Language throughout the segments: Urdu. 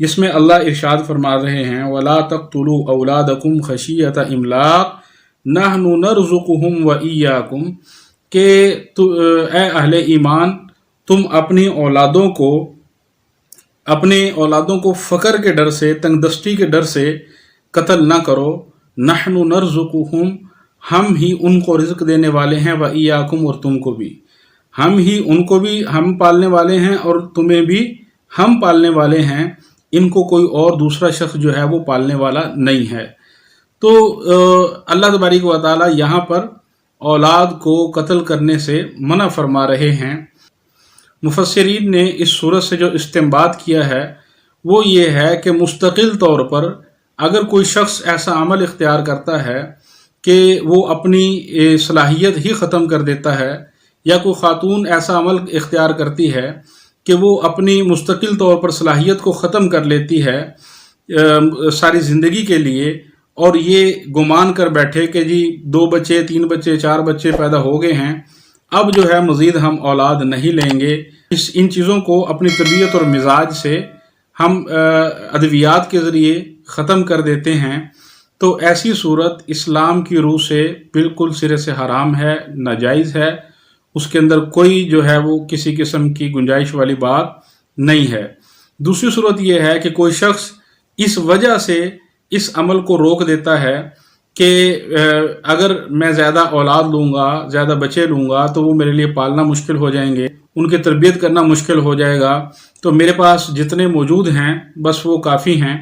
جس میں اللہ ارشاد فرما رہے ہیں وَلَا تَقْتُلُوا أَوْلَادَكُمْ خَشِيَّةَ إِمْلَاقٍ نَحْنُ نَرْزُقُهُمْ وَإِيَّاكُمْ کہ اے اہل ایمان تم اپنے اولادوں کو فقر کے ڈر سے، تنگ دستی کے ڈر سے قتل نہ کرو. نحن نرزقهم ہم ہی ان کو رزق دینے والے ہیں، وَإِيَّاكُمْ اور تم کو بھی، ہم پالنے والے ہیں اور تمہیں بھی ہم پالنے والے ہیں، ان کو کوئی اور دوسرا شخص جو ہے وہ پالنے والا نہیں ہے. تو اللہ تبارک و تعالی یہاں پر اولاد کو قتل کرنے سے منع فرما رہے ہیں. مفسرین نے اس صورت سے جو استنباط کیا ہے وہ یہ ہے کہ مستقل طور پر اگر کوئی شخص ایسا عمل اختیار کرتا ہے کہ وہ اپنی صلاحیت ہی ختم کر دیتا ہے، یا کوئی خاتون ایسا عمل اختیار کرتی ہے کہ وہ اپنی مستقل طور پر صلاحیت کو ختم کر لیتی ہے ساری زندگی کے لیے، اور یہ گمان کر بیٹھے کہ جی 2 بچے 3 بچے 4 بچے پیدا ہو گئے ہیں، اب جو ہے مزید ہم اولاد نہیں لیں گے، ان چیزوں کو اپنی طبیعت اور مزاج سے ہم ادویات کے ذریعے ختم کر دیتے ہیں، تو ایسی صورت اسلام کی روح سے بالکل سرے سے حرام ہے، ناجائز ہے. اس کے اندر کوئی جو ہے وہ کسی قسم کی گنجائش والی بات نہیں ہے. دوسری صورت یہ ہے کہ کوئی شخص اس وجہ سے اس عمل کو روک دیتا ہے کہ اگر میں زیادہ اولاد لوں گا، زیادہ بچے لوں گا تو وہ میرے لیے پالنا مشکل ہو جائیں گے، ان کی تربیت کرنا مشکل ہو جائے گا، تو میرے پاس جتنے موجود ہیں بس وہ کافی ہیں.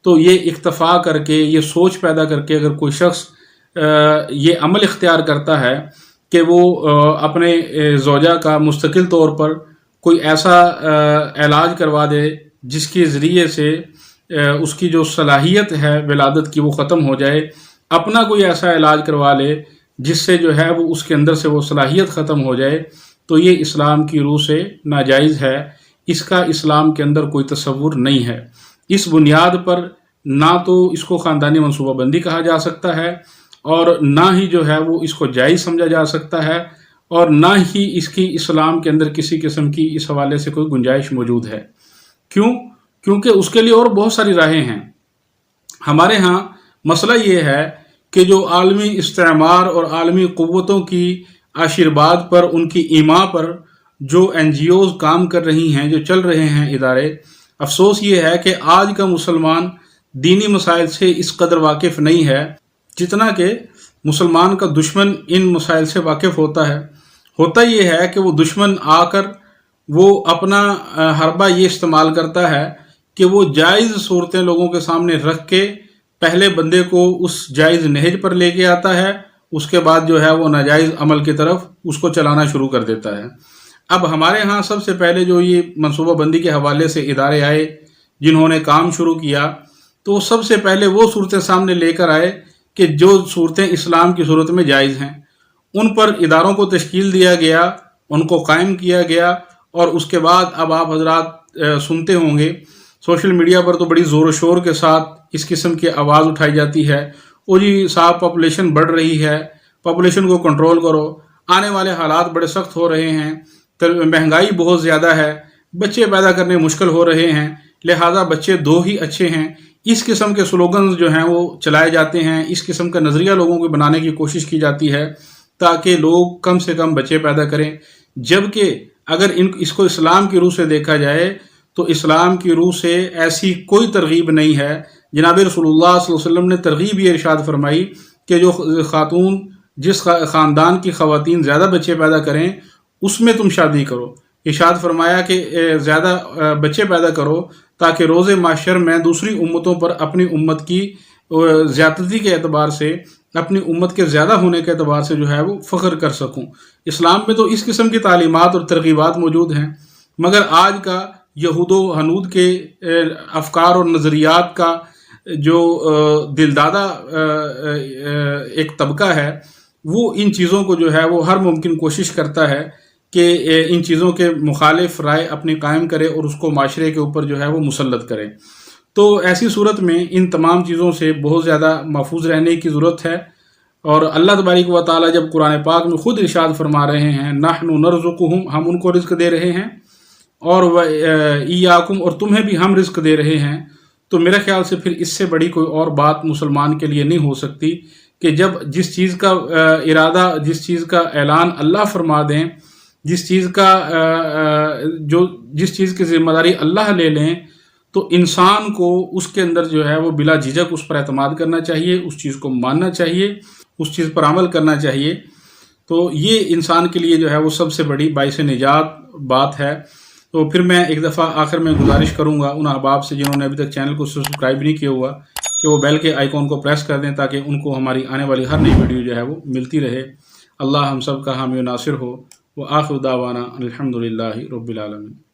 تو یہ اکتفا کر کے، یہ سوچ پیدا کر کے اگر کوئی شخص یہ عمل اختیار کرتا ہے کہ وہ اپنے زوجہ کا مستقل طور پر کوئی ایسا علاج کروا دے جس کے ذریعے سے اس کی جو صلاحیت ہے ولادت کی وہ ختم ہو جائے، اپنا کوئی ایسا علاج کروا لے جس سے جو ہے وہ اس کے اندر سے وہ صلاحیت ختم ہو جائے، تو یہ اسلام کی روح سے ناجائز ہے. اس کا اسلام کے اندر کوئی تصور نہیں ہے. اس بنیاد پر نہ تو اس کو خاندانی منصوبہ بندی کہا جا سکتا ہے، اور نہ ہی جو ہے وہ اس کو جائز سمجھا جا سکتا ہے، اور نہ ہی اس کی اسلام کے اندر کسی قسم کی اس حوالے سے کوئی گنجائش موجود ہے. کیونکہ اس کے لیے اور بہت ساری راہیں ہیں. ہمارے ہاں مسئلہ یہ ہے کہ جو عالمی استعمار اور عالمی قوتوں کی آشیرواد پر، ان کی ایما پر جو NGOز کام کر رہی ہیں، جو چل رہے ہیں ادارے، افسوس یہ ہے کہ آج کا مسلمان دینی مسائل سے اس قدر واقف نہیں ہے جتنا کہ مسلمان کا دشمن ان مسائل سے واقف ہوتا ہے. ہوتا یہ ہے کہ وہ دشمن آ کر وہ اپنا حربہ یہ استعمال کرتا ہے کہ وہ جائز صورتیں لوگوں کے سامنے رکھ کے پہلے بندے کو اس جائز نہج پر لے کے آتا ہے، اس کے بعد جو ہے وہ ناجائز عمل کی طرف اس کو چلانا شروع کر دیتا ہے. اب ہمارے ہاں سب سے پہلے جو یہ منصوبہ بندی کے حوالے سے ادارے آئے جنہوں نے کام شروع کیا، تو سب سے پہلے وہ صورتیں سامنے لے کر آئے کہ جو صورتیں اسلام کی صورت میں جائز ہیں، ان پر اداروں کو تشکیل دیا گیا، ان کو قائم کیا گیا. اور اس کے بعد اب آپ حضرات سنتے ہوں گے سوشل میڈیا پر تو بڑی زور و شور کے ساتھ اس قسم کی آواز اٹھائی جاتی ہے، او جی صاحب پاپولیشن بڑھ رہی ہے، پاپولیشن کو کنٹرول کرو، آنے والے حالات بڑے سخت ہو رہے ہیں، مہنگائی بہت زیادہ ہے، بچے پیدا کرنے مشکل ہو رہے ہیں، لہٰذا بچے 2 ہی اچھے ہیں. اس قسم کے سلوگنز جو ہیں وہ چلائے جاتے ہیں، اس قسم کا نظریہ لوگوں کو بنانے کی کوشش کی جاتی ہے تاکہ لوگ کم سے کم بچے پیدا کریں. جبکہ اگر اس کو اسلام کی روح سے دیکھا جائے تو اسلام کی روح سے ایسی کوئی ترغیب نہیں ہے. جناب رسول اللہ صلی اللہ علیہ وسلم نے ترغیب یہ ارشاد فرمائی کہ جو خاتون، جس خاندان کی خواتین زیادہ بچے پیدا کریں اس میں تم شادی کرو. ارشاد فرمایا کہ زیادہ بچے پیدا کرو تاکہ روز محشر میں دوسری امتوں پر اپنی امت کی زیادتی کے اعتبار سے، اپنی امت کے زیادہ ہونے کے اعتبار سے جو ہے وہ فخر کر سکوں. اسلام میں تو اس قسم کی تعلیمات اور ترغیبات موجود ہیں، مگر آج کا یہود و ہنود کے افکار اور نظریات کا جو دلدادہ ایک طبقہ ہے، وہ ان چیزوں کو جو ہے وہ ہر ممکن کوشش کرتا ہے کہ ان چیزوں کے مخالف رائے اپنی قائم کرے اور اس کو معاشرے کے اوپر جو ہے وہ مسلط کرے. تو ایسی صورت میں ان تمام چیزوں سے بہت زیادہ محفوظ رہنے کی ضرورت ہے. اور اللہ تبارک و تعالیٰ جب قرآن پاک میں خود ارشاد فرما رہے ہیں نحن نرزقہم، ہم ان کو رزق دے رہے ہیں، اور ایاکم اور تمہیں بھی ہم رزق دے رہے ہیں، تو میرے خیال سے پھر اس سے بڑی کوئی اور بات مسلمان کے لیے نہیں ہو سکتی کہ جب جس چیز کا ارادہ، جس چیز کا اعلان اللہ فرما دیں، جس چیز کی ذمہ داری اللہ لے لیں، تو انسان کو اس کے اندر جو ہے وہ بلا جھجک اس پر اعتماد کرنا چاہیے، اس چیز کو ماننا چاہیے، اس چیز پر عمل کرنا چاہیے۔ تو یہ انسان کے لیے جو ہے وہ سب سے بڑی باعث نجات بات ہے۔ تو پھر میں ایک دفعہ آخر میں گزارش کروں گا ان احباب سے جنہوں نے ابھی تک چینل کو سبسکرائب نہیں کیا ہوا کہ وہ بیل کے آئیکن کو پریس کر دیں تاکہ ان کو ہماری آنے والی ہر نئی ویڈیو جو ہے وہ ملتی رہے۔ اللہ ہم سب کا حامی و ناصر ہو۔ وآخر دعوانا الحمدللہ رب العالمین۔